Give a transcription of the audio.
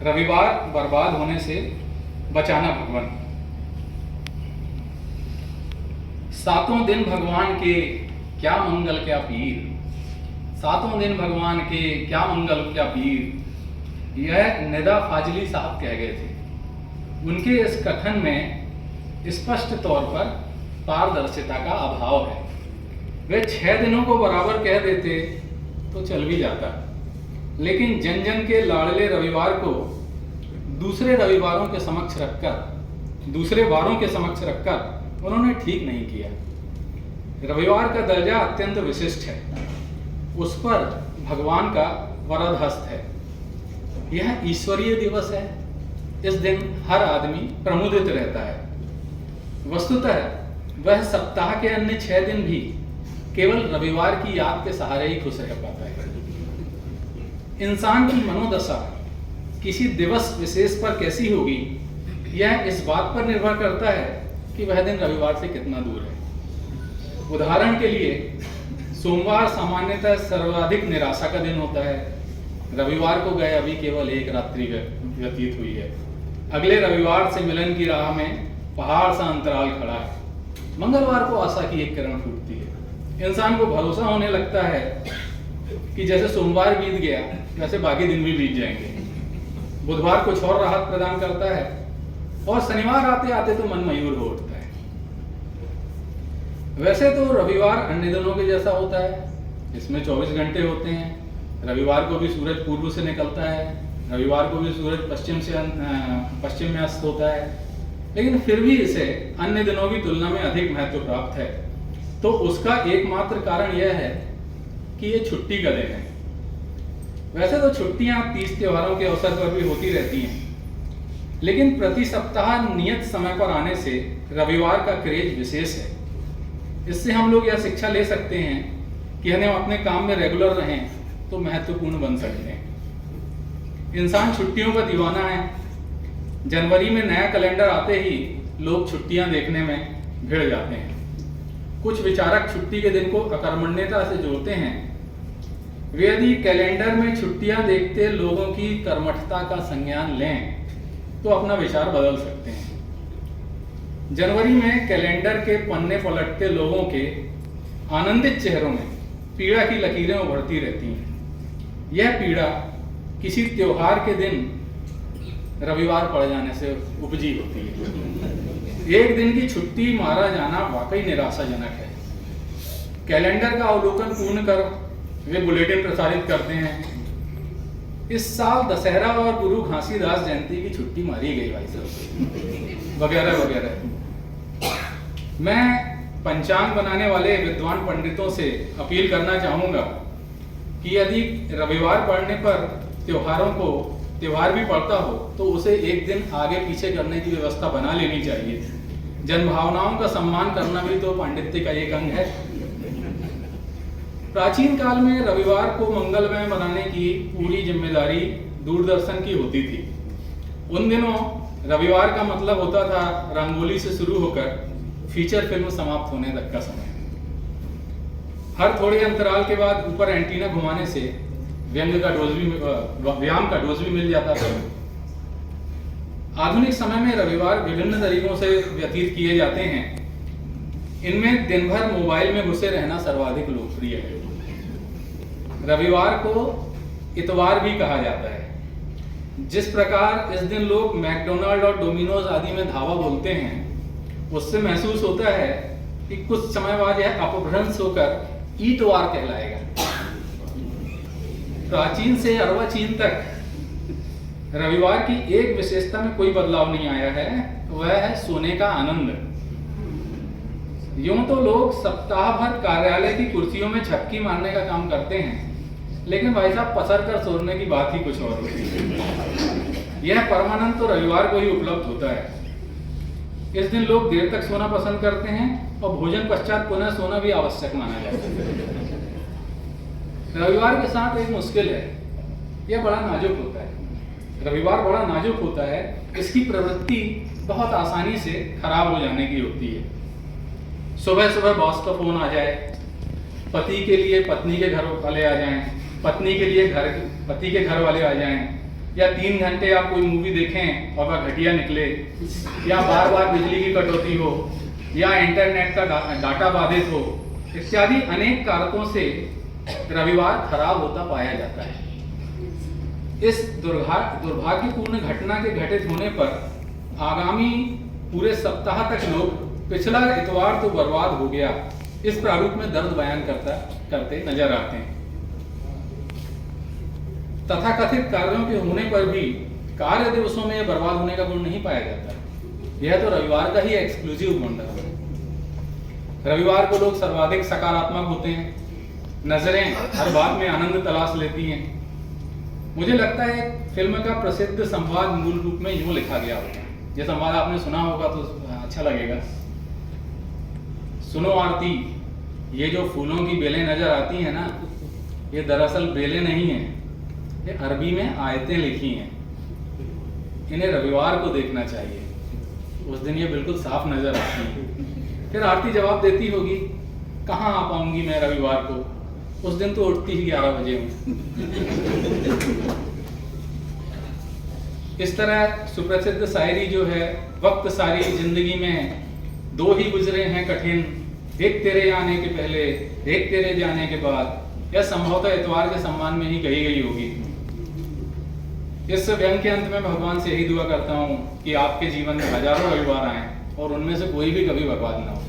रविवार बर्बाद होने से बचाना भगवान। सातों दिन भगवान के क्या मंगल क्या पीर, सातों दिन भगवान के क्या मंगल क्या पीर, यह निदा फाजली साहब कह गए थे। उनके इस कथन में स्पष्ट तौर पर पारदर्शिता का अभाव है। वे 6 दिनों को बराबर कह देते तो चल भी जाता, लेकिन जन जन के लाडले रविवार को दूसरे रविवारों के समक्ष रखकर, दूसरे वारों के समक्ष रखकर उन्होंने ठीक नहीं किया। रविवार का दर्जा अत्यंत विशिष्ट है, उस पर भगवान का वरद हस्त है। यह ईश्वरीय दिवस है। इस दिन हर आदमी प्रमुदित रहता है। वस्तुतः वह सप्ताह के अन्य 6 दिन भी केवल रविवार की याद के सहारे ही खुश रह पाता है। इंसान की मनोदशा किसी दिवस विशेष पर कैसी होगी, यह इस बात पर निर्भर करता है कि वह दिन रविवार से कितना दूर है। उदाहरण के लिए, सोमवार सामान्यतः सर्वाधिक निराशा का दिन होता है। रविवार को गए अभी केवल एक रात्रि व्यतीत हुई है। अगले रविवार से मिलन की राह में पहाड़ सा अंतराल खड़ा है। मंगलवार को आशा की एक किरण फूटती है। इंसान को भरोसा होने लगता है कि जैसे सोमवार बीत गया वैसे बाकी दिन भी बीत जाएंगे। बुधवार कुछ और राहत प्रदान करता है और शनिवार आते आते तो मन मयूर हो उठता है। वैसे तो रविवार अन्य दिनों के जैसा होता है, इसमें 24 घंटे होते हैं। रविवार को भी सूरज पूर्व से निकलता है, रविवार को भी सूरज पश्चिम में अस्त होता है, लेकिन फिर भी इसे अन्य दिनों की तुलना में अधिक महत्व प्राप्त है। तो उसका एकमात्र कारण यह है कि ये छुट्टी का दिन है। वैसे तो छुट्टियां 30 त्योहारों के अवसर पर भी होती रहती हैं, लेकिन प्रति सप्ताह नियत समय पर आने से रविवार का क्रेज विशेष है। इससे हम लोग यह शिक्षा ले सकते हैं कि हम अपने काम में रेगुलर रहें तो महत्वपूर्ण बन सकते हैं। इंसान छुट्टियों का दीवाना है। जनवरी में नया कैलेंडर आते ही लोग छुट्टियां देखने में भिड़ जाते हैं। कुछ विचारक छुट्टी के दिन को अकर्मण्यता से जोड़ते हैं। वे यदि कैलेंडर में छुट्टियां देखते लोगों की कर्मठता का संज्ञान लें तो अपना विचार बदल सकते हैं। जनवरी में कैलेंडर के पन्ने पलटते लोगों के आनंदित चेहरों में पीड़ा की लकीरें उभरती रहती हैं। यह पीड़ा किसी त्योहार के दिन रविवार पड़ जाने से उपजी होती है। एक दिन की छुट्टी मारा जाना वाकई निराशाजनक है। कैलेंडर का अवलोकन पूर्ण कर वे बुलेटिन प्रसारित करते हैं, इस साल दशहरा और गुरु घासीदास जयंती की छुट्टी मारी गई भाई साहब, वगैरह वगैरह। मैं पंचांग बनाने वाले विद्वान पंडितों से अपील करना चाहूंगा कि यदि रविवार पड़ने पर त्योहार भी पड़ता हो तो उसे एक दिन आगे पीछे करने की व्यवस्था बना लेनी चाहिए। जन भावनाओं का सम्मान करना भी तो पांडित्य का एक अंग है। प्राचीन काल में रविवार को मंगलमय बनाने की पूरी जिम्मेदारी दूरदर्शन की होती थी। उन दिनों रविवार का मतलब होता था रंगोली से शुरू होकर फीचर फिल्म समाप्त होने तक का समय। हर थोड़े अंतराल के बाद ऊपर एंटीना घुमाने से व्यायाम का डोज भी मिल जाता था। आधुनिक समय में रविवार विभिन्न तरीकों से व्यतीत किए जाते हैं। इनमें दिन भर मोबाइल में घुसे रहना सर्वाधिक लोकप्रिय है। रविवार को इतवार भी कहा जाता है। जिस प्रकार इस दिन लोग मैकडोनाल्ड और डोमिनोज आदि में धावा बोलते हैं, उससे महसूस होता है कि कुछ समय बाद यह अपभ्रंश होकर ईटवार कहलाएगा। प्राचीन से अर्वाचीन तक रविवार की एक विशेषता में कोई बदलाव नहीं आया है, वह है सोने का आनंद। यूं तो लोग सप्ताह भर कार्यालय की कुर्सियों में झपकी मारने का काम करते हैं, लेकिन भाई साहब पसर कर सोने की बात ही कुछ और होती है। यह परमानंद तो रविवार को ही उपलब्ध होता है। इस दिन लोग देर तक सोना पसंद करते हैं और भोजन पश्चात पुनः सोना भी आवश्यक माना जाता है। रविवार के साथ एक मुश्किल है, यह बड़ा नाजुक होता है। रविवार बड़ा नाजुक होता है, इसकी प्रवृत्ति बहुत आसानी से खराब हो जाने की होती है। सुबह सुबह बॉस का फोन आ जाए, पति के लिए पत्नी के घर वाले आ जाएं, पत्नी के लिए पति के घर वाले आ जाएं, या 3 घंटे आप कोई मूवी देखें और वह घटिया निकले, या बार बार बिजली की कटौती हो, या इंटरनेट का डाटा बाधित हो, इत्यादि अनेक कारकों से रविवार खराब होता पाया जाता है। इस दुर्भाग्यपूर्ण घटना के घटित होने पर आगामी पूरे सप्ताह तक लोग पिछला इतवार तो बर्बाद हो गया इस प्रारूप में दर्द बयान करते नजर आते हैं। तथाकथित कार्यों के होने पर भी कार्य दिवसों में बर्बाद होने का गुण नहीं पाया जाता। यह तो रविवार का ही एक्सक्लूसिव गुण है। रविवार को लोग सर्वाधिक सकारात्मक होते हैं, नजरें हर बात में आनंद तलाश लेती हैं। मुझे लगता है फिल्म का प्रसिद्ध संवाद मूल रूप में यूं लिखा गया होगा, यह संवाद आपने सुना होगा तो अच्छा लगेगा। सुनो आरती, ये जो फूलों की बेलें नजर आती हैं ना, ये दरअसल बेलें नहीं हैं, ये अरबी में आयतें लिखी हैं। इन्हें रविवार को देखना चाहिए, उस दिन ये बिल्कुल साफ नजर आती हैं। फिर आरती जवाब देती होगी, कहाँ आ पाऊंगी मैं रविवार को, उस दिन तो उठती ही 11 बजे हूँ। इस तरह सुप्रसिद्ध शायरी जो है, वक्त सारी जिंदगी में दो ही गुजरे हैं कठिन, एक तेरे आने के पहले, एक तेरे जाने के बाद। यह संभवतः इतवार के सम्मान में ही कही गई होगी। इस व्यंग के अंत में भगवान से यही दुआ करता हूँ कि आपके जीवन में हजारों रविवार आएं और उनमें से कोई भी कभी बर्बाद ना हो।